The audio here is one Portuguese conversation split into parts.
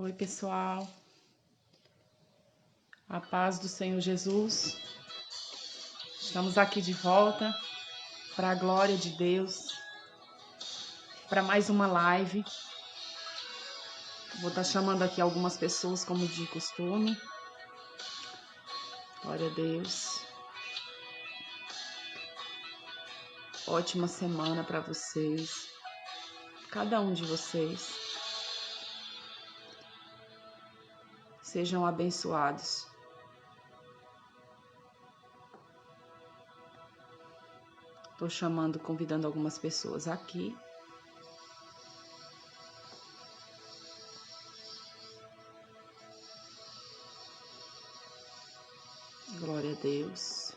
Oi, pessoal. A paz do Senhor Jesus. Estamos aqui de volta para a glória de Deus, para mais uma live. Vou estar chamando aqui algumas pessoas, como de costume. Glória a Deus. Ótima semana para vocês, cada um de vocês. Sejam abençoados. Estou chamando, convidando algumas pessoas aqui. Glória a Deus.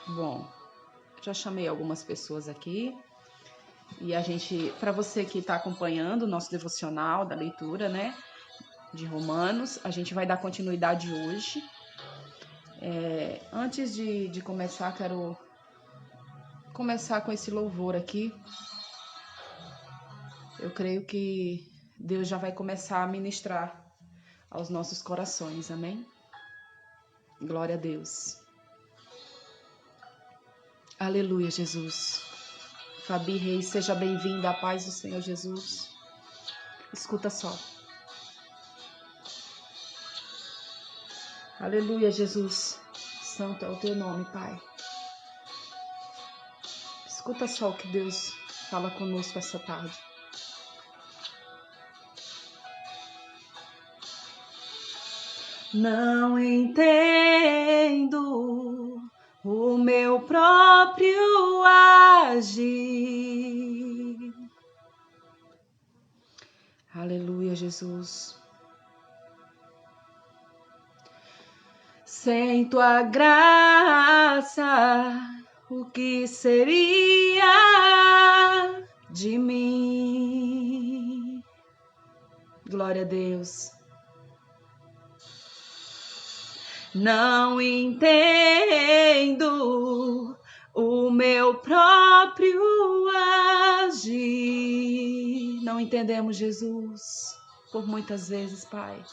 Bom, já chamei algumas pessoas aqui. E a gente, para você que está acompanhando o nosso devocional da leitura, né, de Romanos, a gente vai dar continuidade hoje. Antes de começar, quero começar com esse louvor aqui. Eu creio que Deus já vai começar a ministrar aos nossos corações, amém? Glória a Deus. Aleluia, Jesus. Fabi Reis, seja bem-vinda à paz do Senhor Jesus. Escuta só. Aleluia, Jesus. Santo é o teu nome, Pai. Escuta só o que Deus fala conosco essa tarde. Não entendo o meu próprio agir. Aleluia, Jesus. Sem tua graça, o que seria de mim? Glória a Deus. Não entendo o meu próprio agir. Não entendemos, Jesus, por muitas vezes, Pai.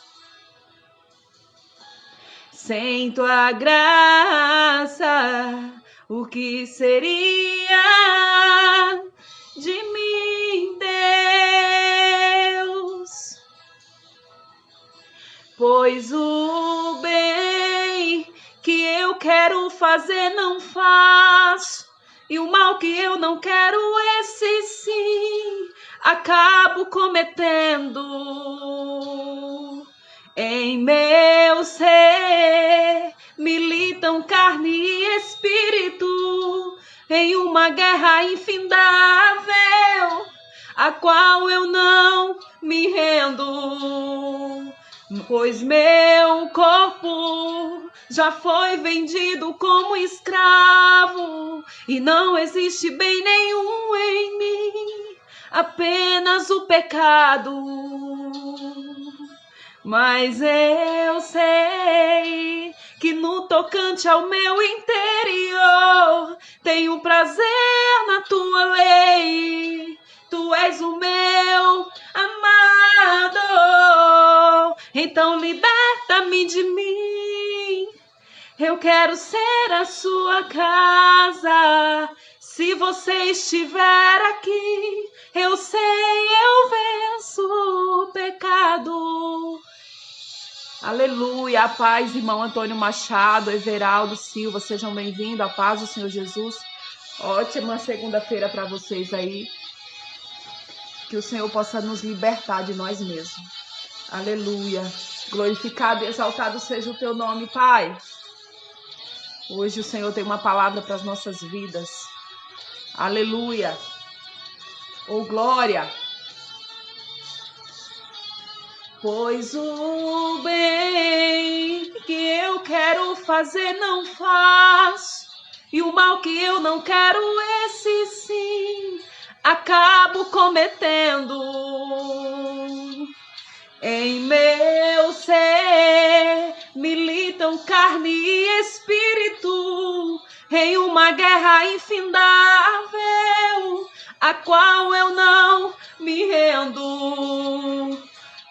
Sem tua graça, o que seria de mim, Deus? Pois o bem que eu quero fazer não faço, e o mal que eu não quero, esse sim, acabo cometendo. Em meu ser militam carne e espírito, em uma guerra infindável, a qual eu não me rendo. Pois meu corpo já foi vendido como escravo, e não existe bem nenhum em mim, apenas o pecado. Mas eu sei que no tocante ao meu interior tenho prazer na tua lei. Tu és o meu amado, então liberta-me de mim. Eu quero ser a sua casa. Se você estiver aqui, eu sei, eu venço o pecado. Aleluia, a paz, irmão Antônio Machado, Everaldo Silva, sejam bem-vindos, a paz do Senhor Jesus. Ótima segunda-feira para vocês aí. Que o Senhor possa nos libertar de nós mesmos. Aleluia. Glorificado e exaltado seja o teu nome, Pai. Hoje o Senhor tem uma palavra para as nossas vidas. Aleluia. Oh, glória. Pois o bem que eu quero fazer não faço, e o mal que eu não quero, esse sim, acabo cometendo. Em meu ser militam carne e espírito, uma guerra infindável, a qual eu não me rendo,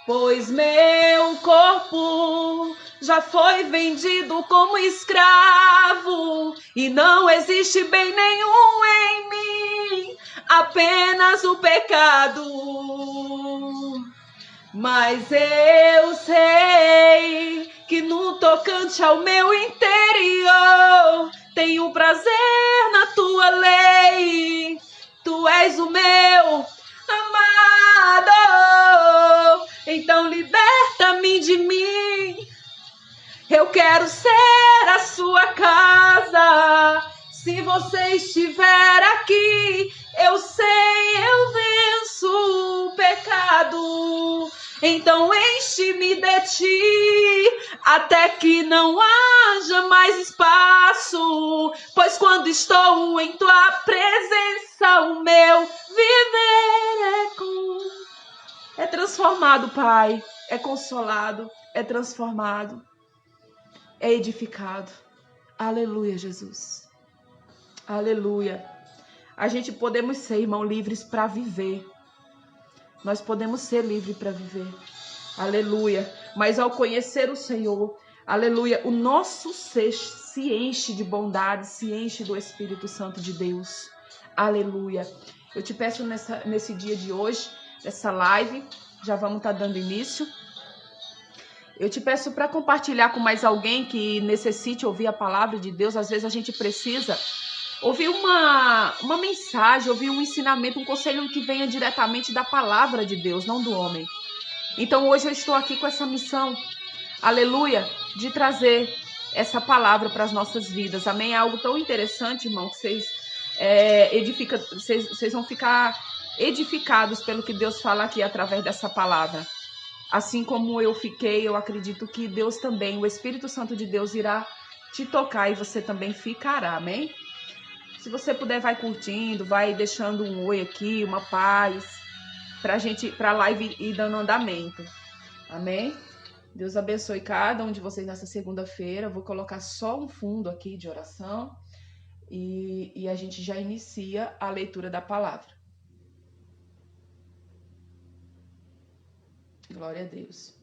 pois meu corpo já foi vendido como escravo, e não existe bem nenhum em mim, apenas o pecado. Mas eu sei que no tocante ao meu interior, tenho prazer na tua lei. Tu és o meu amado, então liberta-me de mim. Eu quero ser a sua casa. Se você estiver aqui, eu sei, eu venço o pecado. Então enche-me de ti, até que não haja mais espaço. Pois quando estou em tua presença, o meu viver é transformado, Pai. É consolado, é transformado, é edificado. Aleluia, Jesus. Aleluia. A gente podemos ser, irmão, livres para viver. Nós podemos ser livres para viver. Aleluia. Mas ao conhecer o Senhor, aleluia, o nosso ser se enche de bondade, se enche do Espírito Santo de Deus. Aleluia. Eu te peço nesse dia de hoje, nessa live, já vamos estar dando início. Eu te peço para compartilhar com mais alguém que necessite ouvir a palavra de Deus. Às vezes a gente precisa ouvir uma mensagem, ouvir um ensinamento, um conselho que venha diretamente da palavra de Deus, não do homem. Então hoje eu estou aqui com essa missão, aleluia, de trazer essa palavra para as nossas vidas. Amém? É algo tão interessante, irmão, que vocês vão ficar edificados pelo que Deus fala aqui através dessa palavra. Assim como eu fiquei, eu acredito que Deus também, o Espírito Santo de Deus irá te tocar e você também ficará, amém? Se você puder, vai curtindo, vai deixando um oi aqui, uma paz, pra live ir dando andamento, amém? Deus abençoe cada um de vocês nessa segunda-feira. Eu vou colocar só um fundo aqui de oração e a gente já inicia a leitura da palavra. Glória a Deus.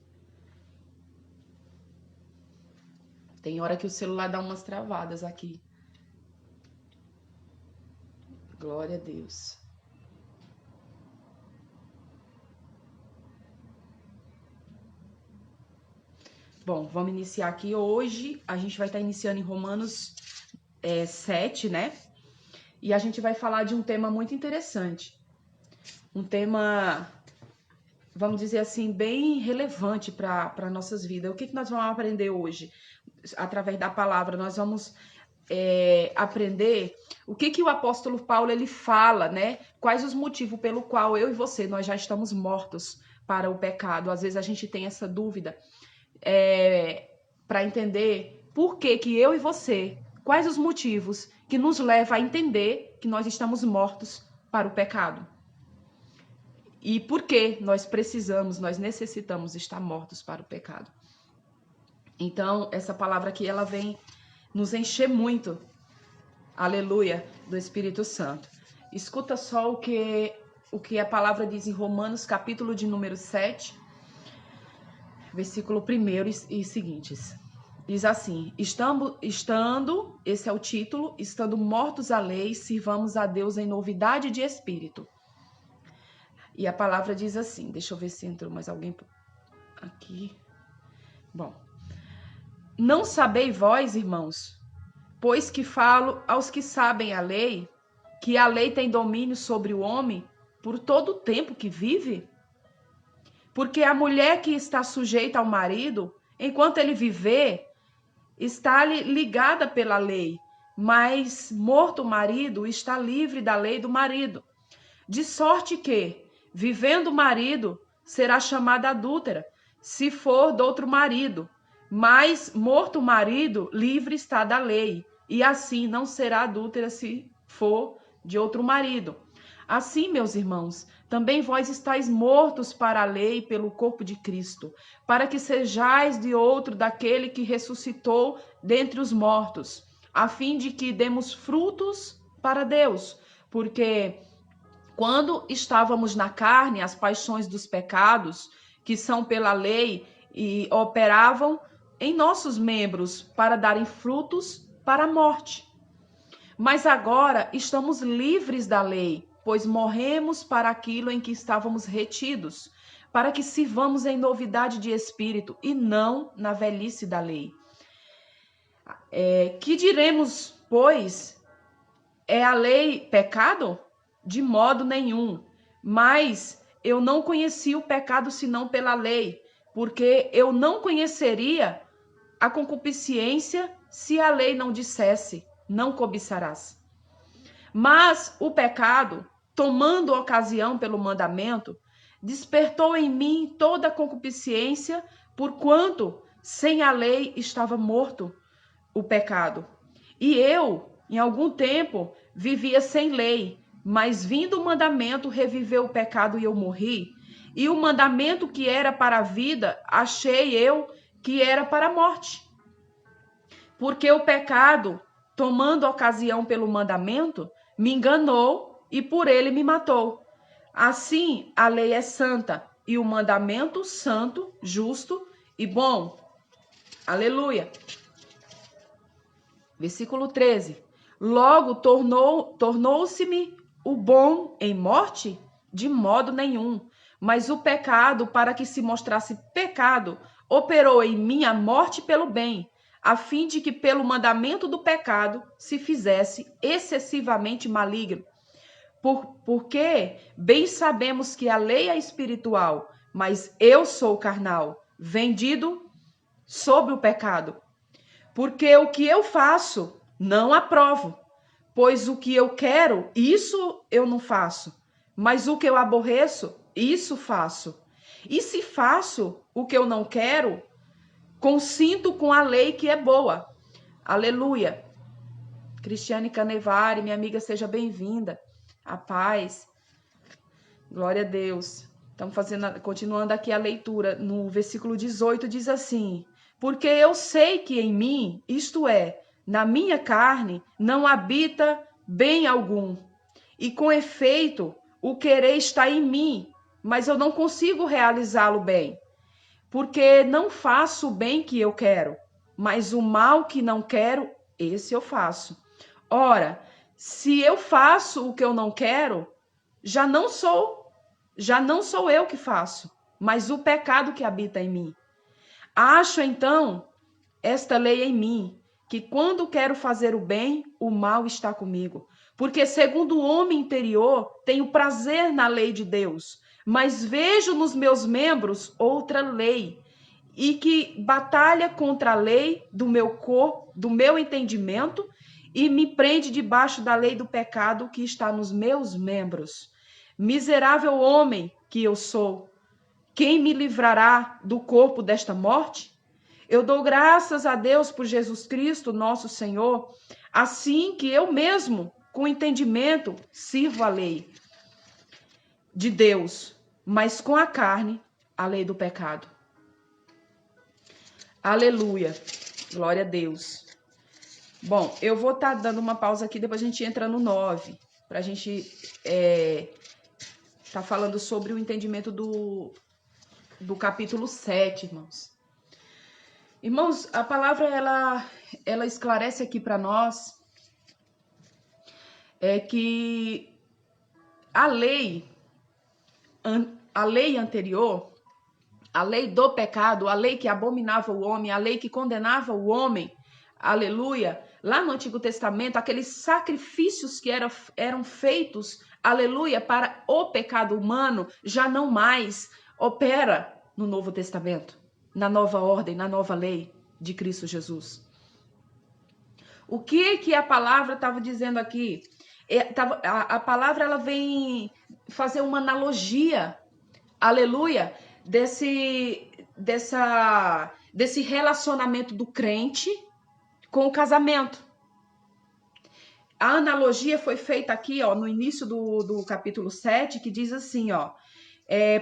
Tem hora que o celular dá umas travadas aqui. Glória a Deus. Bom, vamos iniciar aqui. Hoje a gente vai estar iniciando em Romanos 7, né? E a gente vai falar de um tema muito interessante. Um tema, vamos dizer assim, bem relevante para nossas vidas. O que nós vamos aprender hoje? Através da palavra, nós vamos aprender o que o apóstolo Paulo ele fala, né? Quais os motivos pelo qual eu e você, nós já estamos mortos para o pecado. Às vezes a gente tem essa dúvida para entender por que eu e você, quais os motivos que nos levam a entender que nós estamos mortos para o pecado. E por que nós necessitamos estar mortos para o pecado. Então, essa palavra aqui, ela vem nos encher muito, aleluia, do Espírito Santo. Escuta só o que a palavra diz em Romanos, capítulo de número 7, versículo 1 e seguintes. Diz assim: estando, esse é o título, estando mortos à lei, sirvamos a Deus em novidade de espírito. E a palavra diz assim, deixa eu ver se entrou mais alguém aqui. Bom. Não sabeis vós, irmãos, pois que falo aos que sabem a lei, que a lei tem domínio sobre o homem por todo o tempo que vive? Porque a mulher que está sujeita ao marido, enquanto ele viver, está-lhe ligada pela lei, mas morto o marido, está livre da lei do marido. De sorte que, vivendo o marido, será chamada adúltera, se for de outro marido. Mas, morto o marido, livre está da lei, e assim não será adúltera se for de outro marido. Assim, meus irmãos, também vós estáis mortos para a lei pelo corpo de Cristo, para que sejais de outro daquele que ressuscitou dentre os mortos, a fim de que demos frutos para Deus. Porque quando estávamos na carne, as paixões dos pecados, que são pela lei, e operavam em nossos membros para darem frutos para a morte. Mas agora estamos livres da lei, pois morremos para aquilo em que estávamos retidos, para que sirvamos em novidade de espírito e não na velhice da lei. Que diremos, pois? É a lei pecado? De modo nenhum. Mas eu não conheci o pecado senão pela lei, porque eu não conheceria a concupiscência se a lei não dissesse, não cobiçarás. Mas o pecado, tomando ocasião pelo mandamento, despertou em mim toda a concupiscência, porquanto sem a lei estava morto o pecado. E eu, em algum tempo, vivia sem lei, mas vindo o mandamento, reviveu o pecado e eu morri. E o mandamento que era para a vida, achei eu que era para a morte. Porque o pecado, tomando ocasião pelo mandamento, me enganou e por ele me matou. Assim, a lei é santa e o mandamento santo, justo e bom. Aleluia. Versículo 13. Logo tornou-se-me o bom em morte? De modo nenhum. Mas o pecado, para que se mostrasse pecado, operou em mim a morte pelo bem, a fim de que pelo mandamento do pecado se fizesse excessivamente maligno. Porque bem sabemos que a lei é espiritual, mas eu sou carnal, vendido sob o pecado. Porque o que eu faço, não aprovo. Pois o que eu quero, isso eu não faço. Mas o que eu aborreço, isso faço. E se faço o que eu não quero, consinto com a lei que é boa. Aleluia. Cristiane Canevari, minha amiga, seja bem-vinda. A paz. Glória a Deus. Estamos continuando aqui a leitura. No versículo 18 diz assim: porque eu sei que em mim, isto é, na minha carne, não habita bem algum. E com efeito, o querer está em mim, mas eu não consigo realizá-lo bem. Porque não faço o bem que eu quero, mas o mal que não quero, esse eu faço. Ora, se eu faço o que eu não quero, já não sou eu que faço, mas o pecado que habita em mim. Acho então esta lei em mim, que quando quero fazer o bem, o mal está comigo. Porque segundo o homem interior, tenho prazer na lei de Deus, mas vejo nos meus membros outra lei, e que batalha contra a lei do meu corpo, do meu entendimento, e me prende debaixo da lei do pecado que está nos meus membros. Miserável homem que eu sou, quem me livrará do corpo desta morte? Eu dou graças a Deus por Jesus Cristo, nosso Senhor, assim que eu mesmo, com entendimento, sirvo a lei de Deus, mas com a carne, a lei do pecado. Aleluia. Glória a Deus. Bom, eu vou estar dando uma pausa aqui, depois a gente entra no 9, para a gente tá falando sobre o entendimento do capítulo 7, irmãos. Irmãos, a palavra ela esclarece aqui para nós que a lei anterior, a lei do pecado, a lei que abominava o homem, a lei que condenava o homem, aleluia, lá no Antigo Testamento, aqueles sacrifícios que eram feitos, aleluia, para o pecado humano, já não mais opera no Novo Testamento, na nova ordem, na nova lei de Cristo Jesus. O que a palavra estava dizendo aqui? A palavra ela vem fazer uma analogia, aleluia, desse relacionamento do crente com o casamento. A analogia foi feita aqui, ó, no início do capítulo 7, que diz assim, ó,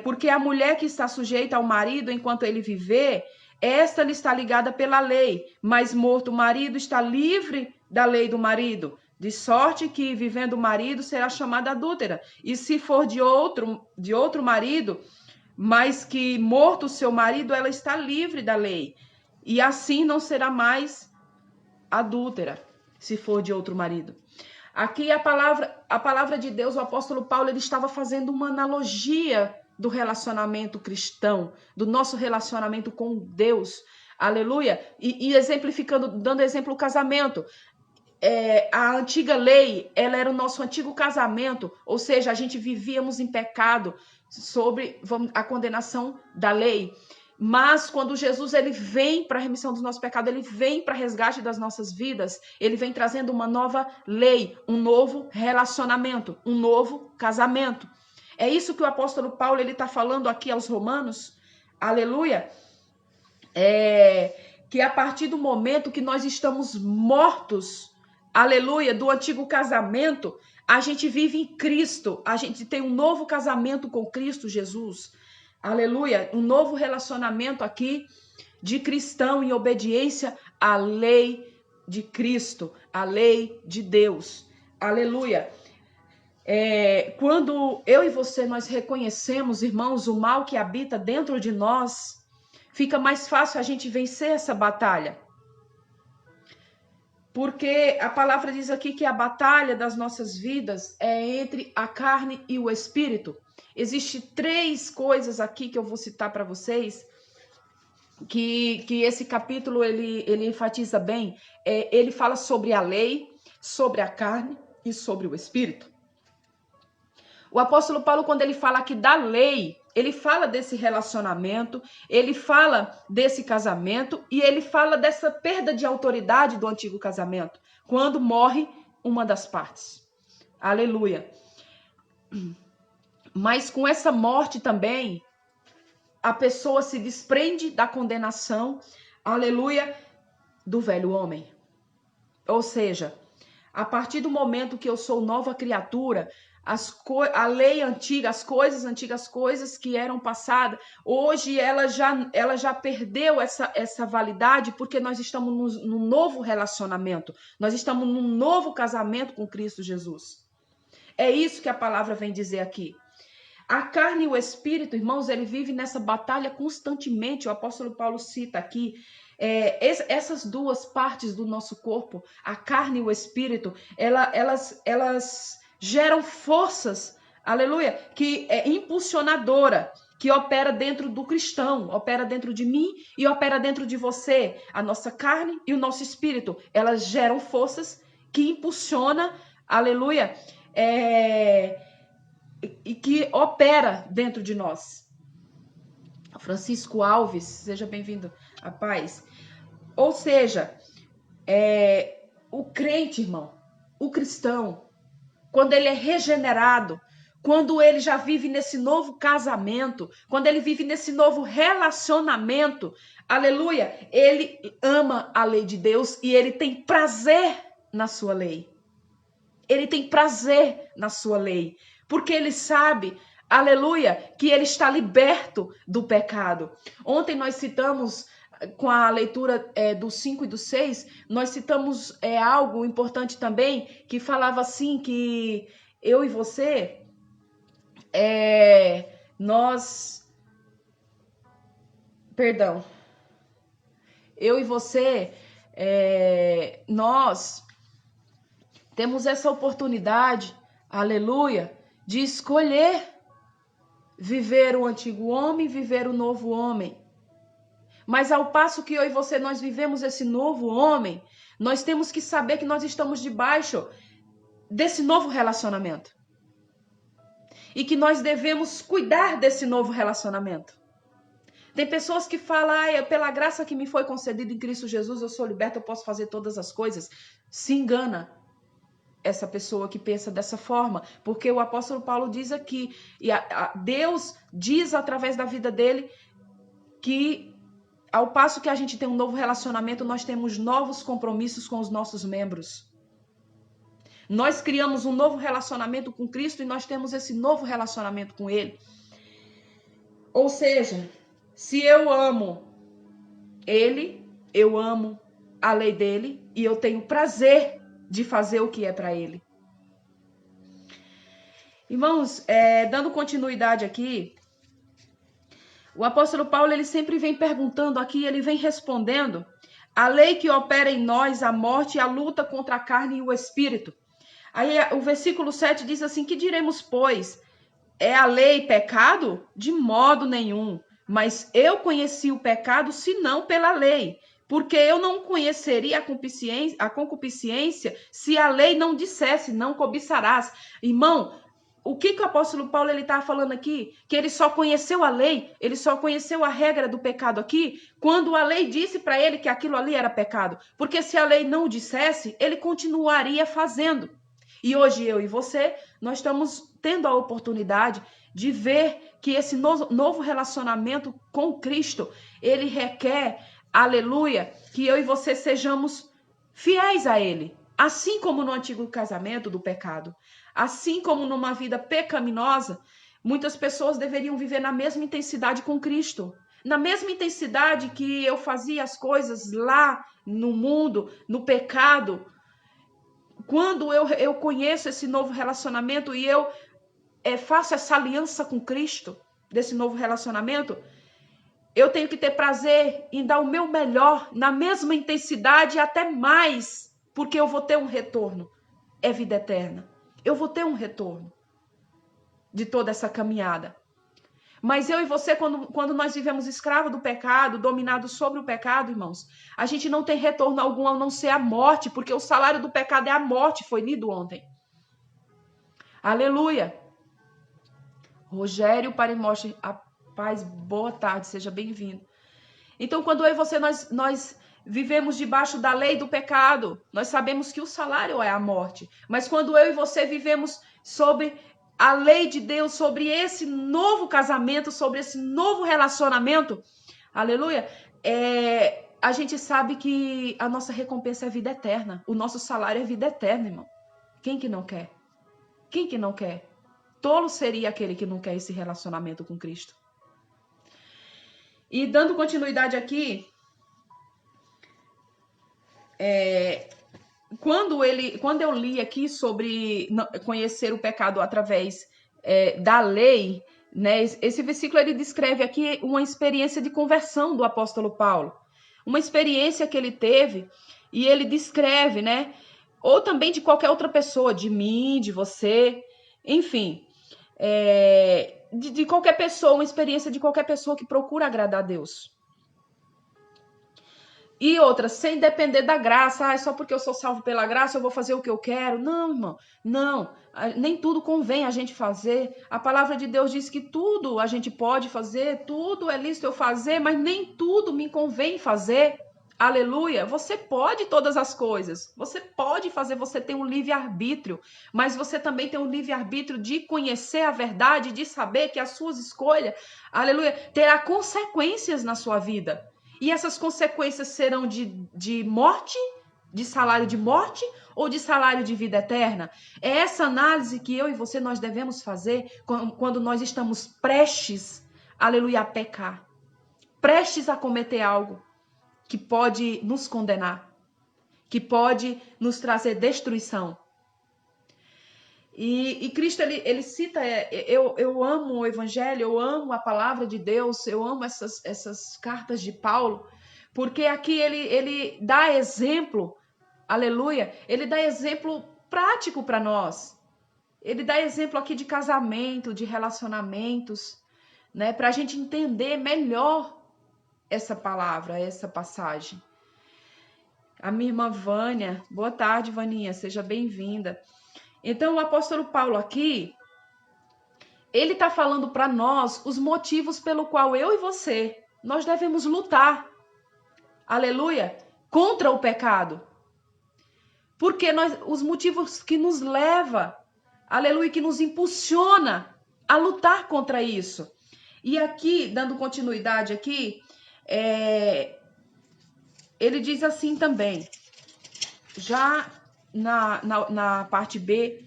porque a mulher que está sujeita ao marido enquanto ele viver, esta lhe está ligada pela lei, mas morto o marido está livre da lei do marido? De sorte que, vivendo o marido, será chamada adúltera. E se for de outro marido, mas que morto o seu marido, ela está livre da lei. E assim não será mais adúltera, se for de outro marido. Aqui a palavra de Deus, o apóstolo Paulo, ele estava fazendo uma analogia do relacionamento cristão, do nosso relacionamento com Deus. Aleluia. E exemplificando, dando exemplo o casamento. A antiga lei, ela era o nosso antigo casamento, ou seja, a gente vivíamos em pecado sobre a condenação da lei. Mas quando Jesus ele vem para a remissão dos nossos pecados, ele vem para resgate das nossas vidas, ele vem trazendo uma nova lei, um novo relacionamento, um novo casamento. É isso que o apóstolo Paulo ele está falando aqui aos romanos. Aleluia. Que a partir do momento que nós estamos mortos, aleluia, do antigo casamento, a gente vive em Cristo, a gente tem um novo casamento com Cristo Jesus. Aleluia, um novo relacionamento aqui de cristão em obediência à lei de Cristo, à lei de Deus. Aleluia. Quando eu e você, nós reconhecemos, irmãos, o mal que habita dentro de nós, fica mais fácil a gente vencer essa batalha. Porque a palavra diz aqui que a batalha das nossas vidas é entre a carne e o espírito. Existem 3 coisas aqui que eu vou citar para vocês, que esse capítulo ele enfatiza bem. Ele fala sobre a lei, sobre a carne e sobre o espírito. O apóstolo Paulo, quando ele fala aqui da lei, ele fala desse relacionamento, ele fala desse casamento e ele fala dessa perda de autoridade do antigo casamento, quando morre uma das partes. Aleluia. Mas com essa morte também, a pessoa se desprende da condenação, aleluia, do velho homem. Ou seja, a partir do momento que eu sou nova criatura, a lei antiga, as coisas antigas, coisas que eram passadas, hoje ela já perdeu essa validade, porque nós estamos num novo relacionamento, nós estamos num novo casamento com Cristo Jesus. É isso que a palavra vem dizer aqui. A carne e o espírito, irmãos, ele vive nessa batalha constantemente. O apóstolo Paulo cita aqui essas 2 partes do nosso corpo, a carne e o espírito, elas geram forças, aleluia, que é impulsionadora, que opera dentro do cristão, opera dentro de mim e opera dentro de você. A nossa carne e o nosso espírito, elas geram forças que impulsionam, aleluia, e que opera dentro de nós. Francisco Alves, seja bem-vindo à paz. Ou seja, o crente, irmão, o cristão, quando ele é regenerado, quando ele já vive nesse novo casamento, quando ele vive nesse novo relacionamento, aleluia, ele ama a lei de Deus e ele tem prazer na sua lei. Ele tem prazer na sua lei, porque ele sabe, aleluia, que ele está liberto do pecado. Ontem nós citamos, com a leitura do 5 e do 6, nós citamos algo importante também, que falava assim, que eu e você, eu e você, nós temos essa oportunidade, aleluia, de escolher viver o antigo homem, viver o novo homem. Mas ao passo que eu e você, nós vivemos esse novo homem, nós temos que saber que nós estamos debaixo desse novo relacionamento. E que nós devemos cuidar desse novo relacionamento. Tem pessoas que falam, pela graça que me foi concedida em Cristo Jesus, eu sou liberta, eu posso fazer todas as coisas. Se engana essa pessoa que pensa dessa forma, porque o apóstolo Paulo diz aqui, e Deus diz através da vida dele, que ao passo que a gente tem um novo relacionamento, nós temos novos compromissos com os nossos membros. Nós criamos um novo relacionamento com Cristo e nós temos esse novo relacionamento com Ele. Ou seja, se eu amo Ele, eu amo a lei dele e eu tenho prazer de fazer o que é para ele. Irmãos, dando continuidade aqui, o apóstolo Paulo, ele sempre vem perguntando aqui, ele vem respondendo: a lei que opera em nós a morte e a luta contra a carne e o espírito. Aí o versículo 7 diz assim: que diremos, pois? É a lei pecado? De modo nenhum. Mas eu conheci o pecado senão pela lei, porque eu não conheceria a concupiscência se a lei não dissesse, não cobiçarás. Irmão, o que o apóstolo Paulo está falando aqui? Que ele só conheceu a lei, ele só conheceu a regra do pecado aqui, quando a lei disse para ele que aquilo ali era pecado. Porque se a lei não o dissesse, ele continuaria fazendo. E hoje eu e você, nós estamos tendo a oportunidade de ver que esse novo relacionamento com Cristo, ele requer, aleluia, que eu e você sejamos fiéis a ele. Assim como no antigo casamento do pecado, assim como numa vida pecaminosa, muitas pessoas deveriam viver na mesma intensidade com Cristo. Na mesma intensidade que eu fazia as coisas lá no mundo, no pecado. Quando eu conheço esse novo relacionamento e eu faço essa aliança com Cristo, desse novo relacionamento, eu tenho que ter prazer em dar o meu melhor, na mesma intensidade e até mais, porque eu vou ter um retorno. É vida eterna. Eu vou ter um retorno de toda essa caminhada. Mas eu e você, quando nós vivemos escravos do pecado, dominados sobre o pecado, irmãos, a gente não tem retorno algum a não ser a morte, porque o salário do pecado é a morte, foi lido ontem. Aleluia. Rogério Parimoche, a paz, boa tarde, seja bem-vindo. Então, quando eu e você, nós vivemos debaixo da lei do pecado, nós sabemos que o salário é a morte. Mas quando eu e você vivemos sobre a lei de Deus, sobre esse novo casamento, sobre esse novo relacionamento, aleluia, a gente sabe que a nossa recompensa é vida eterna. O nosso salário é vida eterna, irmão. Quem que não quer? Quem que não quer? Tolo seria aquele que não quer esse relacionamento com Cristo. E dando continuidade aqui, quando eu li aqui sobre conhecer o pecado através da lei, né, esse versículo ele descreve aqui uma experiência de conversão do apóstolo Paulo. Uma experiência que ele teve e ele descreve, né? Ou também de qualquer outra pessoa, de mim, de você, enfim. De qualquer pessoa, uma experiência de qualquer pessoa que procura agradar a Deus. E outra, sem depender da graça. Só porque eu sou salvo pela graça, eu vou fazer o que eu quero. Não, irmão, não. Nem tudo convém a gente fazer. A palavra de Deus diz que tudo a gente pode fazer, tudo é lícito eu fazer, mas nem tudo me convém fazer. Aleluia. Você pode todas as coisas. Você pode fazer, você tem um livre-arbítrio. Mas você também tem um livre-arbítrio de conhecer a verdade, de saber que as suas escolhas, aleluia, terá consequências na sua vida. E essas consequências serão de morte, de salário de morte ou de salário de vida eterna? É essa análise que eu e você nós devemos fazer quando nós estamos prestes, aleluia, a pecar. Prestes a cometer algo que pode nos condenar, que pode nos trazer destruição. E Cristo, ele cita, eu amo o Evangelho, eu amo a palavra de Deus, eu amo essas cartas de Paulo, porque aqui ele dá exemplo, aleluia, ele dá exemplo prático para nós. Ele dá exemplo aqui de casamento, de relacionamentos, né, para a gente entender melhor essa palavra, essa passagem. A minha irmã Vânia, boa tarde, Vaninha, seja bem-vinda. Então, o apóstolo Paulo aqui, ele está falando para nós os motivos pelo qual eu e você, nós devemos lutar, aleluia, contra o pecado. Porque os motivos que nos levam, aleluia, que nos impulsiona a lutar contra isso. E aqui, dando continuidade aqui, ele diz assim também, já na parte B,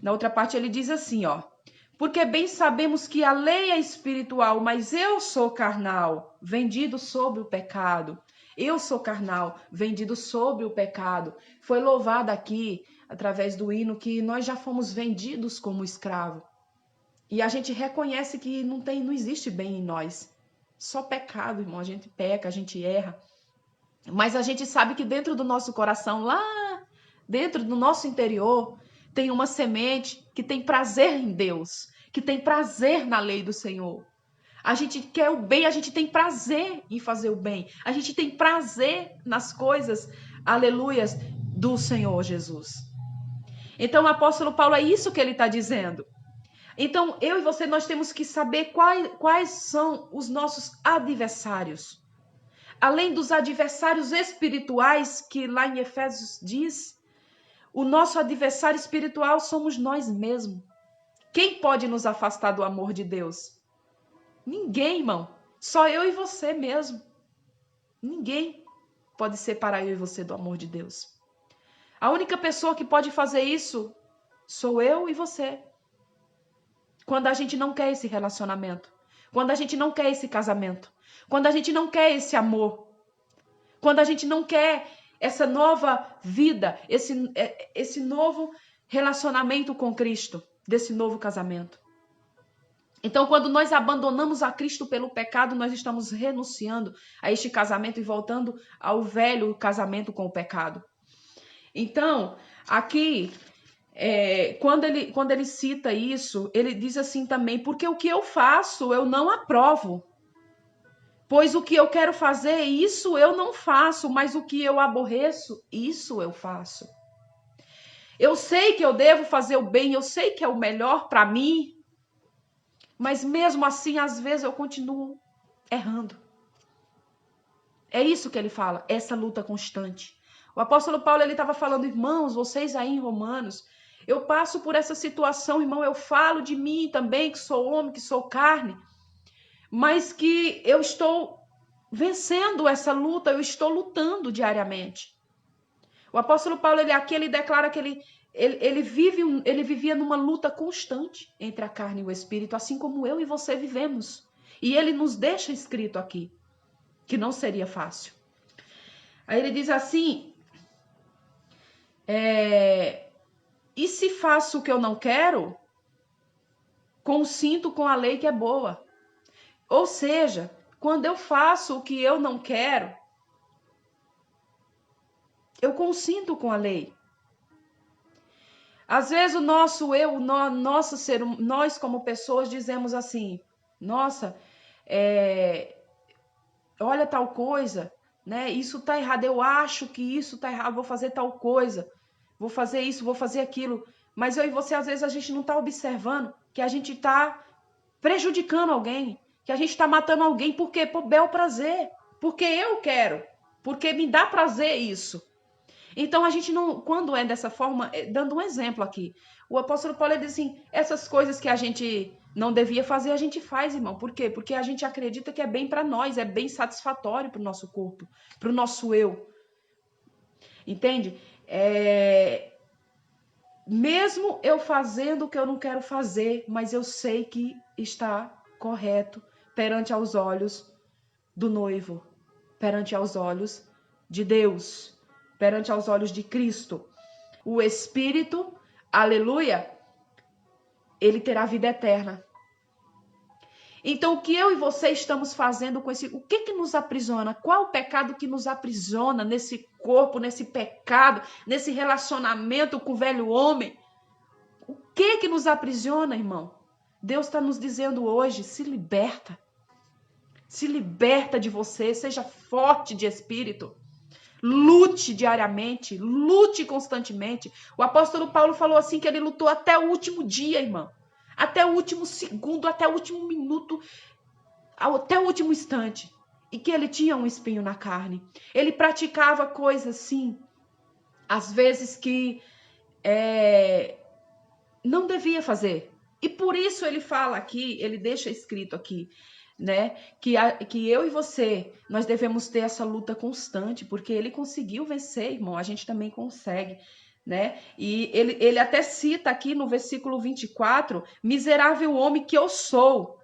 na outra parte ele diz assim, ó: Porque bem sabemos que a lei é espiritual, mas eu sou carnal, vendido sob o pecado. Eu sou carnal, vendido sob o pecado. Foi louvado aqui, através do hino, que nós já fomos vendidos como escravo. E a gente reconhece que não existe bem em nós. Só pecado, irmão. A gente peca, a gente erra. Mas a gente sabe que dentro do nosso coração, lá dentro do nosso interior, tem uma semente que tem prazer em Deus, que tem prazer na lei do Senhor. A gente quer o bem, a gente tem prazer em fazer o bem. A gente tem prazer nas coisas, aleluias, do Senhor Jesus. Então o apóstolo Paulo, é isso que ele está dizendo. Então eu e você, nós temos que saber quais são os nossos adversários. Além dos adversários espirituais, que lá em Efésios diz, o nosso adversário espiritual somos nós mesmos. Quem pode nos afastar do amor de Deus? Ninguém, irmão. Só eu e você mesmo. Ninguém pode separar eu e você do amor de Deus. A única pessoa que pode fazer isso sou eu e você. Quando a gente não quer esse relacionamento. Quando a gente não quer esse casamento. Quando a gente não quer esse amor. Quando a gente não quer essa nova vida, esse novo relacionamento com Cristo, desse novo casamento. Então, quando nós abandonamos a Cristo pelo pecado, nós estamos renunciando a este casamento e voltando ao velho casamento com o pecado. Então, aqui, quando ele cita isso, ele diz assim também, porque o que eu faço, eu não aprovo. Pois o que eu quero fazer, isso eu não faço, mas o que eu aborreço, isso eu faço. Eu sei que eu devo fazer o bem, eu sei que é o melhor para mim, mas mesmo assim, às vezes eu continuo errando. É isso que ele fala, essa luta constante. O apóstolo Paulo, ele estava falando, irmãos, vocês aí em Romanos, eu passo por essa situação, irmão, eu falo de mim também, que sou homem, que sou carne, mas que eu estou vencendo essa luta, eu estou lutando diariamente. O apóstolo Paulo, ele declara que ele vivia numa luta constante entre a carne e o espírito, assim como eu e você vivemos. E ele nos deixa escrito aqui, que não seria fácil. Aí ele diz assim, e se faço o que eu não quero, consinto com a lei que é boa. Ou seja, quando eu faço o que eu não quero, eu consinto com a lei. Às vezes o nosso eu, nós como pessoas dizemos assim, nossa, olha tal coisa, né? Isso tá errado, eu acho que isso tá errado, vou fazer tal coisa, vou fazer isso, vou fazer aquilo. Mas eu e você, às vezes, a gente não tá observando que a gente tá prejudicando alguém, que a gente tá matando alguém, por quê? Por bel prazer, porque eu quero, porque me dá prazer isso. Então, a gente não, quando é dessa forma, dando um exemplo aqui, o apóstolo Paulo diz assim, essas coisas que a gente não devia fazer, a gente faz, irmão. Por quê? Porque a gente acredita que é bem para nós, é bem satisfatório para o nosso corpo, para o nosso eu. Entende? Mesmo eu fazendo o que eu não quero fazer, mas eu sei que está correto perante aos olhos do noivo, perante aos olhos de Deus, perante aos olhos de Cristo. O Espírito, aleluia, ele terá vida eterna. Então, o que eu e você estamos fazendo com esse... O que nos aprisiona? Qual o pecado que nos aprisiona nesse corpo, nesse pecado, nesse relacionamento com o velho homem? O que nos aprisiona, irmão? Deus está nos dizendo hoje, se liberta. Se liberta de você, seja forte de espírito. Lute diariamente, lute constantemente. O apóstolo Paulo falou assim que ele lutou até o último dia, irmão. Até o último segundo, até o último minuto, até o último instante. E que ele tinha um espinho na carne. Ele praticava coisas assim, às vezes que não devia fazer. E por isso ele fala aqui, ele deixa escrito aqui, né? Que eu e você, nós devemos ter essa luta constante, porque ele conseguiu vencer, irmão, a gente também consegue. né? E ele até cita aqui no versículo 24, miserável homem que eu sou,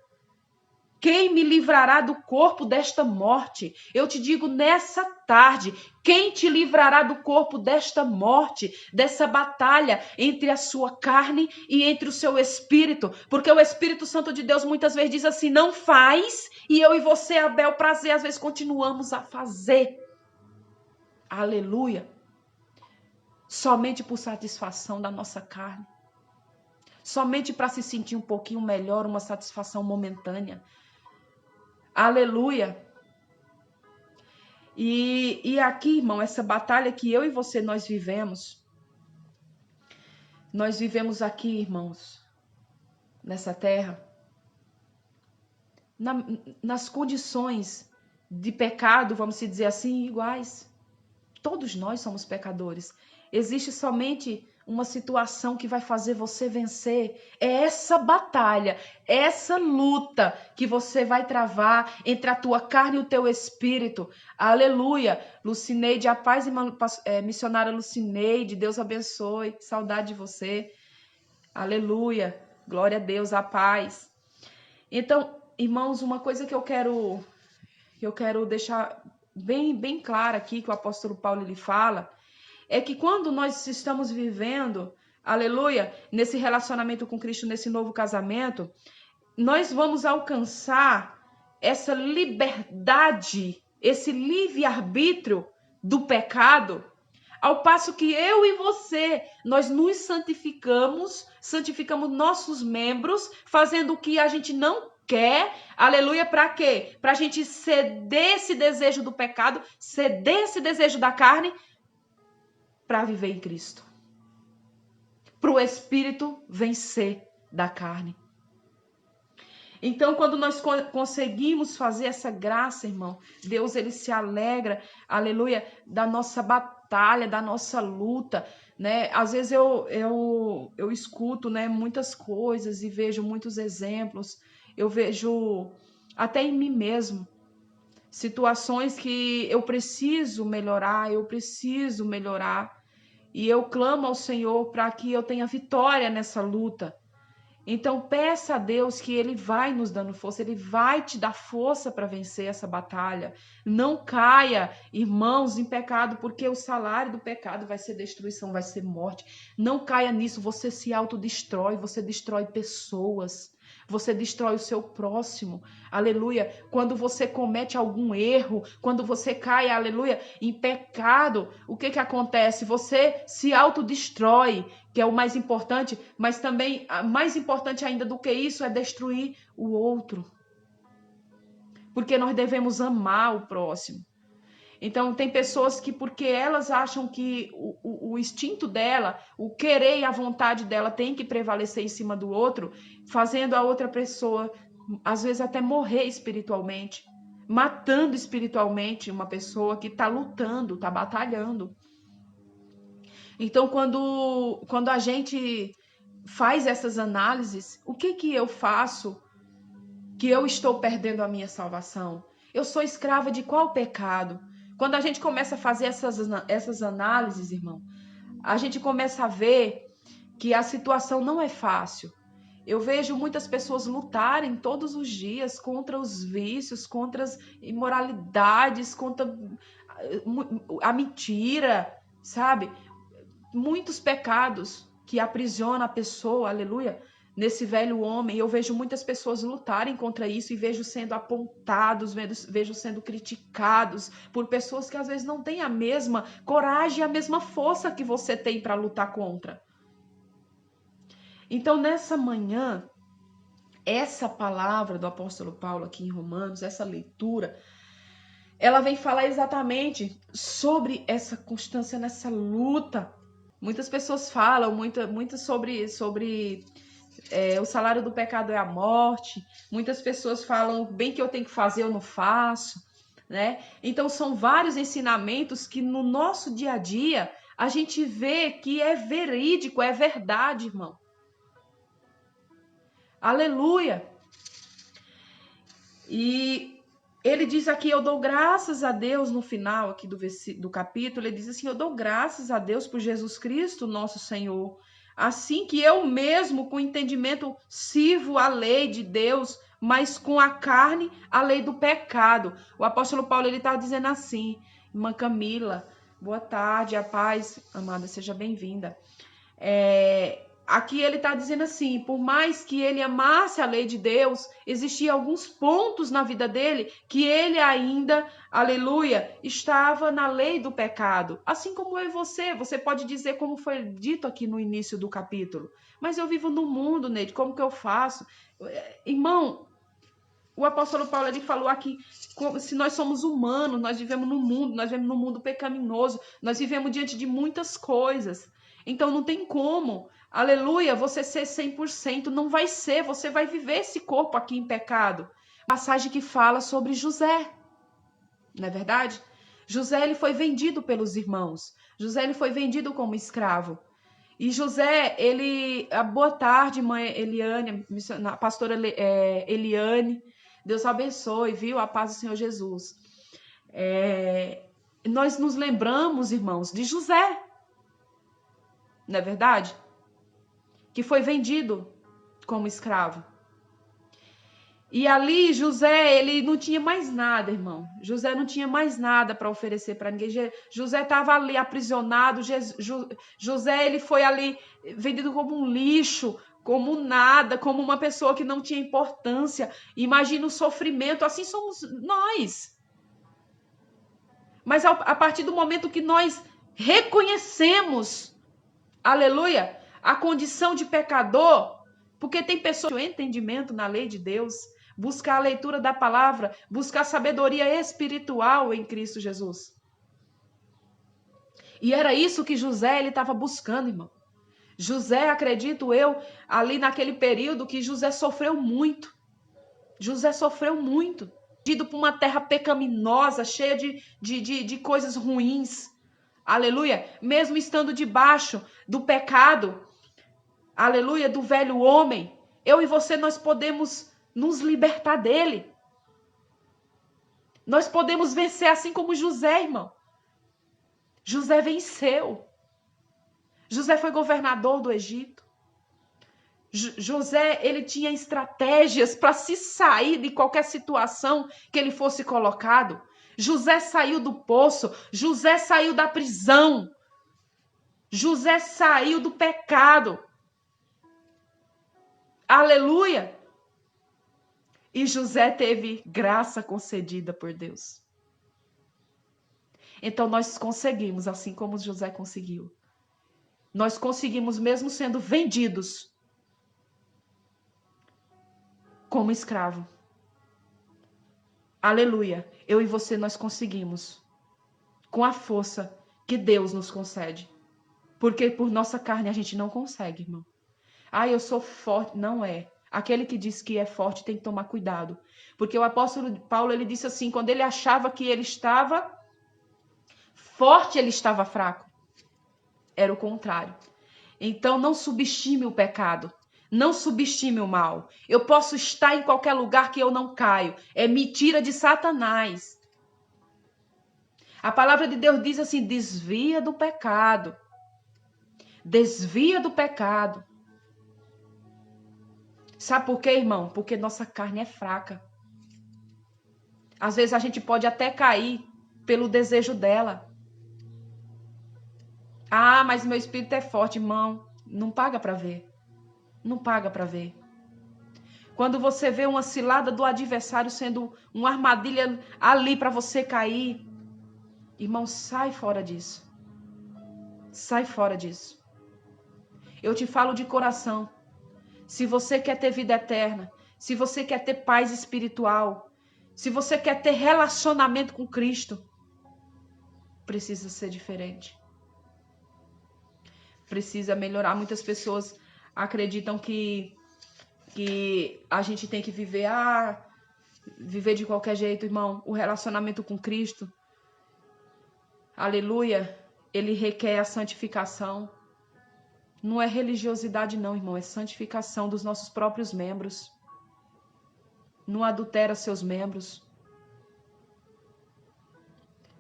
quem me livrará do corpo desta morte? Eu te digo nessa tarde, quem te livrará do corpo desta morte, dessa batalha entre a sua carne e entre o seu espírito? Porque o Espírito Santo de Deus muitas vezes diz assim, não faz, e eu e você, a bel prazer, às vezes continuamos a fazer. Aleluia. Somente por satisfação da nossa carne. Somente para se sentir um pouquinho melhor, uma satisfação momentânea. Aleluia. E aqui, irmão, essa batalha que eu e você nós vivemos aqui, irmãos, nessa terra, nas condições de pecado, vamos dizer assim, iguais. Todos nós somos pecadores. Existe somente uma situação que vai fazer você vencer. É essa batalha, essa luta que você vai travar entre a tua carne e o teu espírito. Aleluia. Lucineide, a paz, missionária Lucineide, Deus abençoe. Saudade de você. Aleluia. Glória a Deus, a paz. Então, irmãos, uma coisa que eu quero deixar bem clara aqui, que o apóstolo Paulo ele fala, é que quando nós estamos vivendo, aleluia, nesse relacionamento com Cristo, nesse novo casamento, nós vamos alcançar essa liberdade, esse livre-arbítrio do pecado, ao passo que eu e você, nós nos santificamos nossos membros, fazendo o que a gente não quer, aleluia, para quê? Para a gente ceder esse desejo do pecado, ceder esse desejo da carne, para viver em Cristo. Para o Espírito vencer da carne. Então, quando nós conseguimos fazer essa graça, irmão, Deus ele se alegra, aleluia, da nossa batalha, da nossa luta, né? Às vezes eu escuto, né, muitas coisas e vejo muitos exemplos. Eu vejo até em mim mesmo situações que eu preciso melhorar. E eu clamo ao Senhor para que eu tenha vitória nessa luta. Então peça a Deus que Ele vai nos dando força, Ele vai te dar força para vencer essa batalha. Não caia, irmãos, em pecado, porque o salário do pecado vai ser destruição, vai ser morte. Não caia nisso, você se autodestrói, você destrói pessoas. Você destrói o seu próximo, aleluia. Quando você comete algum erro, quando você cai, aleluia, em pecado, o que acontece? Você se autodestrói, que é o mais importante, mas também, mais importante ainda do que isso, é destruir o outro. Porque nós devemos amar o próximo. Então, tem pessoas que, porque elas acham que o instinto dela, o querer e a vontade dela tem que prevalecer em cima do outro, fazendo a outra pessoa, às vezes, até morrer espiritualmente, matando espiritualmente uma pessoa que está lutando, está batalhando. Então, quando a gente faz essas análises, o que eu faço que eu estou perdendo a minha salvação? Eu sou escrava de qual pecado? Quando a gente começa a fazer essas análises, irmão, a gente começa a ver que a situação não é fácil. Eu vejo muitas pessoas lutarem todos os dias contra os vícios, contra as imoralidades, contra a mentira, sabe? Muitos pecados que aprisionam a pessoa, aleluia, nesse velho homem. Eu vejo muitas pessoas lutarem contra isso e vejo sendo apontados, vejo sendo criticados por pessoas que às vezes não têm a mesma coragem, a mesma força que você tem para lutar contra. Então, nessa manhã, essa palavra do apóstolo Paulo aqui em Romanos, essa leitura, ela vem falar exatamente sobre essa constância nessa luta. Muitas pessoas falam muito sobre o salário do pecado é a morte. Muitas pessoas falam, bem que eu tenho que fazer, eu não faço, né? Então, são vários ensinamentos que no nosso dia a dia a gente vê que é verídico, é verdade, irmão. Aleluia! E Ele diz aqui, eu dou graças a Deus, no final aqui do capítulo, ele diz assim, eu dou graças a Deus por Jesus Cristo, nosso Senhor, assim que eu mesmo, com entendimento, sirvo a lei de Deus, mas com a carne, a lei do pecado. O apóstolo Paulo, ele está dizendo assim, irmã Camila, boa tarde, a paz, amada, seja bem-vinda. Aqui ele está dizendo assim, por mais que ele amasse a lei de Deus, existiam alguns pontos na vida dele que ele ainda, aleluia, estava na lei do pecado. Assim como eu e você pode dizer como foi dito aqui no início do capítulo. Mas eu vivo no mundo, Neide, como que eu faço? Irmão, o apóstolo Paulo, ele falou aqui, se nós somos humanos, nós vivemos no mundo, nós vivemos no mundo pecaminoso, nós vivemos diante de muitas coisas. Então não tem como, aleluia, você ser 100%, não vai ser, você vai viver esse corpo aqui em pecado. Passagem que fala sobre José, não é verdade? José, ele foi vendido pelos irmãos, José, ele foi vendido como escravo. E José, ele, boa tarde, mãe Eliane, pastora Eliane, Deus abençoe, viu? A paz do Senhor Jesus. Nós nos lembramos, irmãos, de José, não é verdade? Que foi vendido como escravo. E ali José, ele não tinha mais nada, irmão. José não tinha mais nada para oferecer para ninguém. José estava ali aprisionado. José, ele foi ali vendido como um lixo, como nada, como uma pessoa que não tinha importância. Imagina o sofrimento, assim somos nós. Mas a partir do momento que nós reconhecemos, aleluia, a condição de pecador, porque tem pessoas que têm entendimento na lei de Deus, buscar a leitura da palavra, buscar sabedoria espiritual em Cristo Jesus. E era isso que José ele estava buscando, irmão. José, acredito eu, ali naquele período que José sofreu muito. José sofreu muito. Ido para uma terra pecaminosa, cheia de coisas ruins. Aleluia. Mesmo estando debaixo do pecado, aleluia, do velho homem, eu e você, nós podemos nos libertar dele. Nós podemos vencer assim como José, irmão. José venceu. José foi governador do Egito. José, ele tinha estratégias para se sair de qualquer situação que ele fosse colocado. José saiu do poço. José saiu da prisão. José saiu do pecado. Aleluia! E José teve graça concedida por Deus. Então nós conseguimos, assim como José conseguiu. Nós conseguimos, mesmo sendo vendidos como escravo. Aleluia! Eu e você, nós conseguimos. Com a força que Deus nos concede. Porque por nossa carne a gente não consegue, irmão. Ah, eu sou forte. Não é. Aquele que diz que é forte tem que tomar cuidado. Porque o apóstolo Paulo, ele disse assim, quando ele achava que ele estava forte, ele estava fraco. Era o contrário. Então, não subestime o pecado. Não subestime o mal. Eu posso estar em qualquer lugar que eu não caio. É mentira de Satanás. A palavra de Deus diz assim, desvia do pecado. Desvia do pecado. Sabe por quê, irmão? Porque nossa carne é fraca. Às vezes a gente pode até cair pelo desejo dela. Ah, mas meu espírito é forte, irmão. Não paga para ver. Não paga para ver. Quando você vê uma cilada do adversário sendo uma armadilha ali para você cair, irmão, sai fora disso. Sai fora disso. Eu te falo de coração. Se você quer ter vida eterna, se você quer ter paz espiritual, se você quer ter relacionamento com Cristo, precisa ser diferente. Precisa melhorar. Muitas pessoas acreditam que a gente tem que viver, viver de qualquer jeito, irmão. O relacionamento com Cristo, aleluia, ele requer a santificação. Não é religiosidade não, irmão, é santificação dos nossos próprios membros. Não adultera seus membros.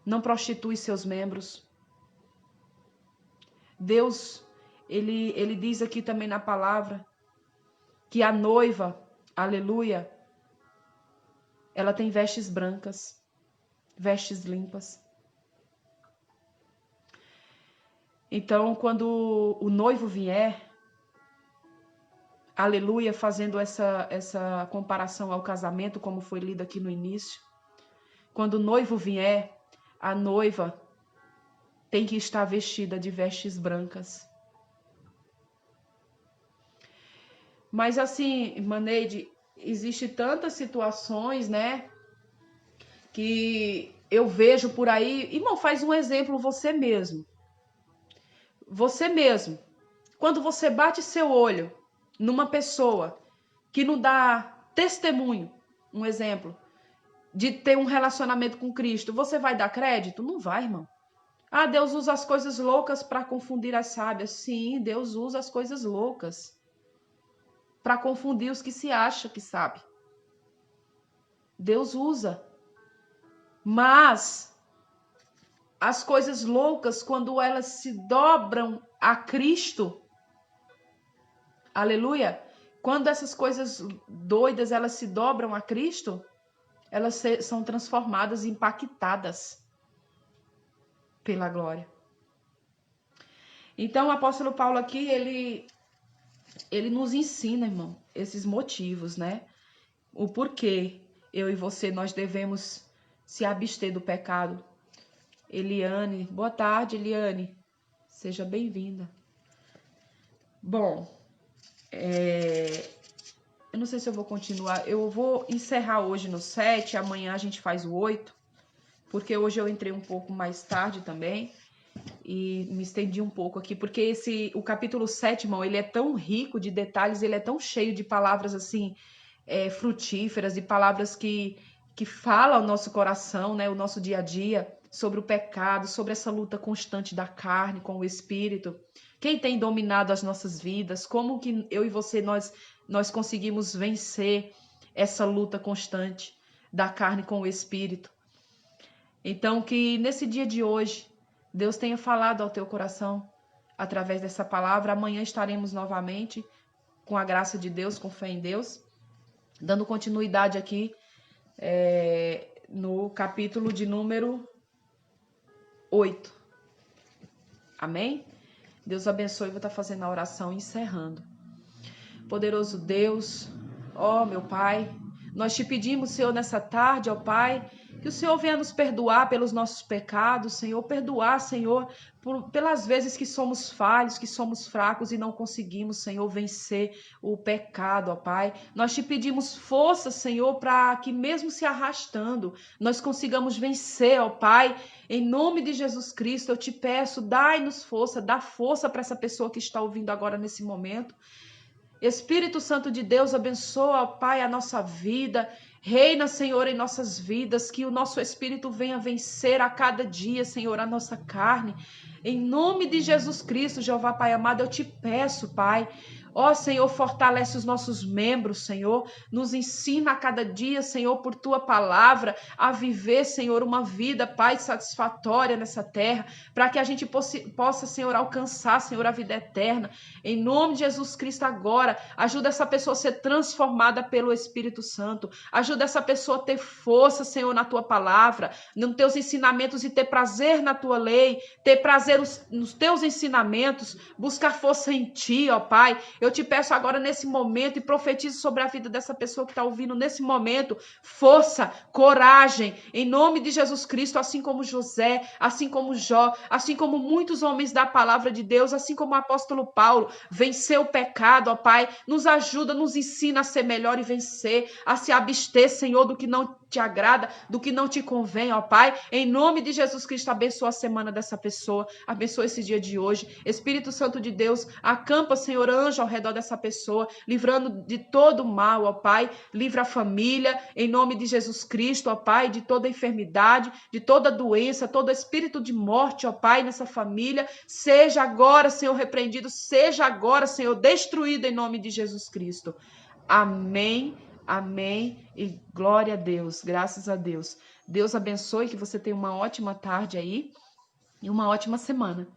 não prostitui seus membros. Deus, ele diz aqui também na palavra que a noiva, aleluia, ela tem vestes brancas, vestes limpas. Então, quando o noivo vier, aleluia, fazendo essa comparação ao casamento, como foi lido aqui no início, quando o noivo vier, a noiva tem que estar vestida de vestes brancas. Mas assim, irmã Neide, existe tantas situações, né, que eu vejo por aí. Irmão, faz um exemplo você mesmo. Você mesmo. Quando você bate seu olho numa pessoa que não dá testemunho, um exemplo, de ter um relacionamento com Cristo, você vai dar crédito? Não vai, irmão. Ah, Deus usa as coisas loucas para confundir as sábias. Sim, Deus usa as coisas loucas para confundir os que se acham que sabe. Deus usa. Mas as coisas loucas, quando elas se dobram a Cristo, aleluia, quando essas coisas doidas, elas se dobram a Cristo, elas são transformadas, impactadas pela glória. Então, o apóstolo Paulo aqui, ele nos ensina, irmão, esses motivos, né? O porquê eu e você, nós devemos se abster do pecado. Eliane, boa tarde, Eliane. Seja bem-vinda. Bom, eu não sei se eu vou continuar. Eu vou encerrar hoje no 7, amanhã a gente faz o 8, porque hoje eu entrei um pouco mais tarde também e me estendi um pouco aqui, porque o capítulo 7, irmão, ele é tão rico de detalhes, ele é tão cheio de palavras assim, frutíferas, e palavras que falam ao nosso coração, né, o nosso dia a dia, sobre o pecado, sobre essa luta constante da carne com o Espírito. Quem tem dominado as nossas vidas, como que eu e você, nós conseguimos vencer essa luta constante da carne com o Espírito. Então, que nesse dia de hoje, Deus tenha falado ao teu coração através dessa palavra. Amanhã estaremos novamente, com a graça de Deus, com fé em Deus, dando continuidade aqui no capítulo de número 8. Amém? Deus abençoe. Vou estar fazendo a oração e encerrando. Poderoso Deus, ó meu Pai, nós te pedimos, Senhor, nessa tarde, ó Pai, que o Senhor venha nos perdoar pelos nossos pecados, Senhor, perdoar, Senhor, pelas vezes que somos falhos, que somos fracos e não conseguimos, Senhor, vencer o pecado, ó Pai. Nós te pedimos força, Senhor, para que mesmo se arrastando, nós consigamos vencer, ó Pai. Em nome de Jesus Cristo, eu te peço, dai-nos força, dá força para essa pessoa que está ouvindo agora nesse momento. Espírito Santo de Deus, abençoa, ó Pai, a nossa vida. Reina, Senhor, em nossas vidas, que o nosso espírito venha vencer a cada dia, Senhor, a nossa carne. Em nome de Jesus Cristo, Jeová Pai amado, eu te peço, Pai. Ó Senhor, fortalece os nossos membros, Senhor. Nos ensina a cada dia, Senhor, por tua palavra, a viver, Senhor, uma vida, Pai, satisfatória nessa terra, para que a gente possa, Senhor, alcançar, Senhor, a vida eterna. Em nome de Jesus Cristo agora, ajuda essa pessoa a ser transformada pelo Espírito Santo. Ajuda essa pessoa a ter força, Senhor, na tua palavra, nos teus ensinamentos e ter prazer na tua lei, ter prazer nos teus ensinamentos, buscar força em ti, ó Pai. Eu te peço agora nesse momento e profetizo sobre a vida dessa pessoa que está ouvindo nesse momento, força, coragem, em nome de Jesus Cristo, assim como José, assim como Jó, assim como muitos homens da palavra de Deus, assim como o apóstolo Paulo, venceu o pecado, ó Pai, nos ajuda, nos ensina a ser melhor e vencer, a se abster, Senhor, do que não te agrada, do que não te convém, ó Pai, em nome de Jesus Cristo, abençoa a semana dessa pessoa, abençoa esse dia de hoje, Espírito Santo de Deus, acampa, Senhor, anjo ao redor dessa pessoa, livrando de todo mal, ó Pai, livra a família, em nome de Jesus Cristo, ó Pai, de toda enfermidade, de toda doença, todo espírito de morte, ó Pai, nessa família, seja agora, Senhor, repreendido, seja agora, Senhor, destruído em nome de Jesus Cristo. Amém. Amém e glória a Deus, graças a Deus. Deus abençoe, que você tenha uma ótima tarde aí e uma ótima semana.